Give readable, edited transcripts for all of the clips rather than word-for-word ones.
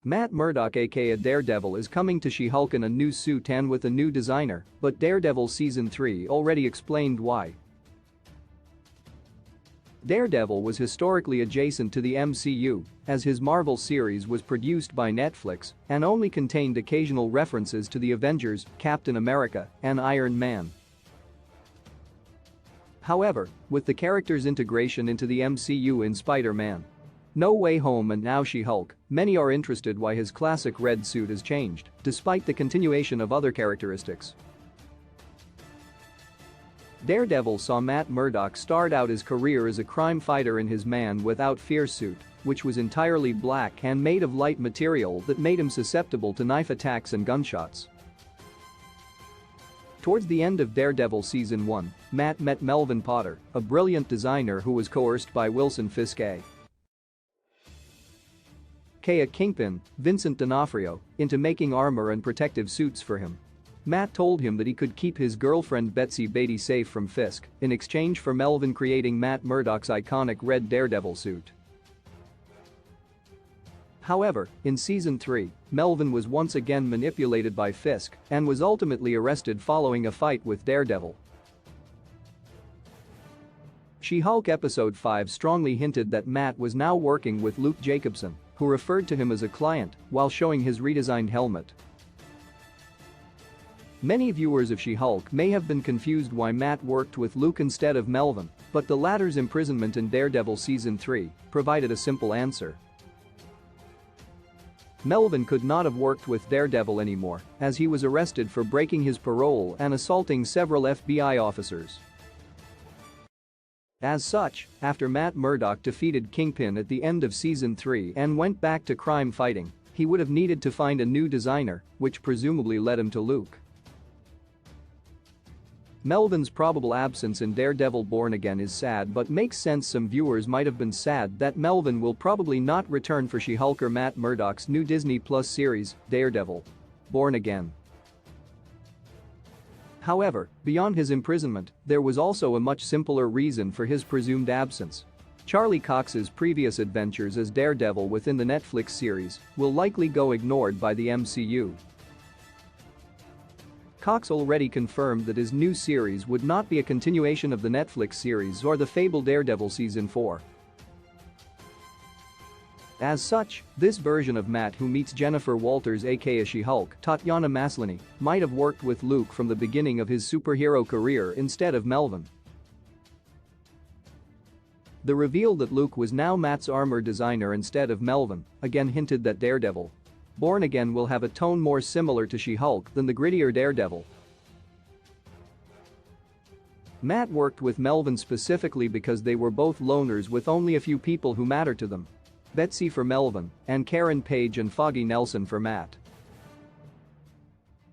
Matt Murdock aka Daredevil is coming to She-Hulk in a new suit and with a new designer, but Daredevil Season 3 already explained why. Daredevil was historically adjacent to the MCU, as his Marvel series was produced by Netflix and only contained occasional references to the Avengers, Captain America, and Iron Man. However, with the character's integration into the MCU in Spider-Man, No Way Home and now She-Hulk, many are interested why his classic red suit has changed, despite the continuation of other characteristics. Daredevil saw Matt Murdock start out his career as a crime fighter in his Man Without Fear suit, which was entirely black and made of light material that made him susceptible to knife attacks and gunshots. Towards the end of Daredevil Season 1, Matt met Melvin Potter, a brilliant designer who was coerced by Wilson Fisk aka Kingpin, Vincent D'Onofrio, into making armor and protective suits for him. Matt told him that he could keep his girlfriend Betsy Beatty safe from Fisk in exchange for Melvin creating Matt Murdock's iconic red Daredevil suit. However, in Season 3, Melvin was once again manipulated by Fisk and was ultimately arrested following a fight with Daredevil. She-Hulk Episode 5 strongly hinted that Matt was now working with Luke Jacobson, who referred to him as a client while showing his redesigned helmet. Many viewers of She-Hulk may have been confused why Matt worked with Luke instead of Melvin, but the latter's imprisonment in Daredevil Season 3 provided a simple answer. Melvin could not have worked with Daredevil anymore, as he was arrested for breaking his parole and assaulting several FBI officers. As such, after Matt Murdock defeated Kingpin at the end of Season 3 and went back to crime fighting, he would have needed to find a new designer, which presumably led him to Luke. Melvin's probable absence in Daredevil Born Again is sad but makes sense. Some viewers might have been sad that Melvin will probably not return for She-Hulk or Matt Murdock's new Disney Plus series, Daredevil Born Again. However, beyond his imprisonment, there was also a much simpler reason for his presumed absence. Charlie Cox's previous adventures as Daredevil within the Netflix series will likely go ignored by the MCU. Cox already confirmed that his new series would not be a continuation of the Netflix series or the fabled Daredevil Season 4. As such, this version of Matt who meets Jennifer Walters aka She-Hulk, Tatiana Maslany, might have worked with Luke from the beginning of his superhero career instead of Melvin. The reveal that Luke was now Matt's armor designer instead of Melvin again hinted that Daredevil Born Again will have a tone more similar to She-Hulk than the grittier Daredevil. Matt worked with Melvin specifically because they were both loners with only a few people who matter to them. Betsy for Melvin, and Karen Page and Foggy Nelson for Matt.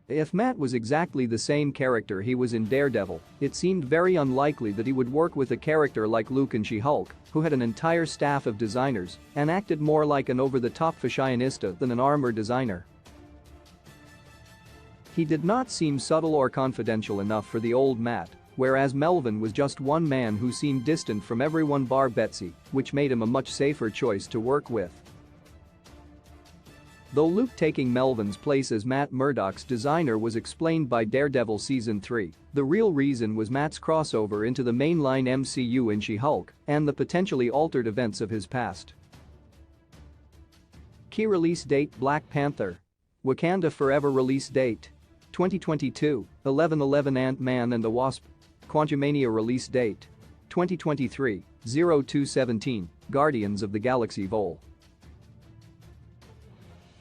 If Matt was exactly the same character he was in Daredevil, it seemed very unlikely that he would work with a character like Luke in She-Hulk, who had an entire staff of designers and acted more like an over-the-top fashionista than an armor designer. He did not seem subtle or confidential enough for the old Matt, whereas Melvin was just one man who seemed distant from everyone bar Betsy, which made him a much safer choice to work with. Though Luke taking Melvin's place as Matt Murdock's designer was explained by Daredevil Season 3, the real reason was Matt's crossover into the mainline MCU in She-Hulk and the potentially altered events of his past. Key release date: Black Panther. Wakanda Forever release date: 2022, 11/11. Ant-Man and the Wasp. Quantumania release date: 2023, 02/17, Guardians of the Galaxy Vol.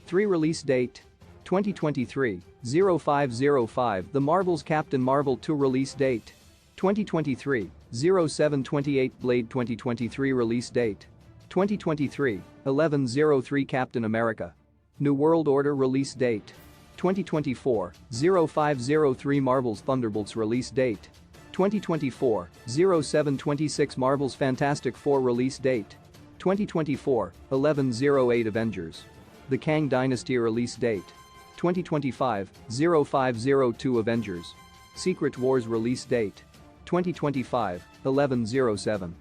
3 release date: 2023, 05/05. The Marvel's Captain Marvel 2 release date: 2023, 07/28. Blade 2023 release date: 2023, 11/03. Captain America New World Order release date: 2024, 05/03. Marvel's Thunderbolts release date: 2024, 07/26. Marvel's Fantastic Four release date: 2024, 11/08. Avengers The Kang Dynasty release date: 2025, 05/02. Avengers Secret Wars release date: 2025, 11/07.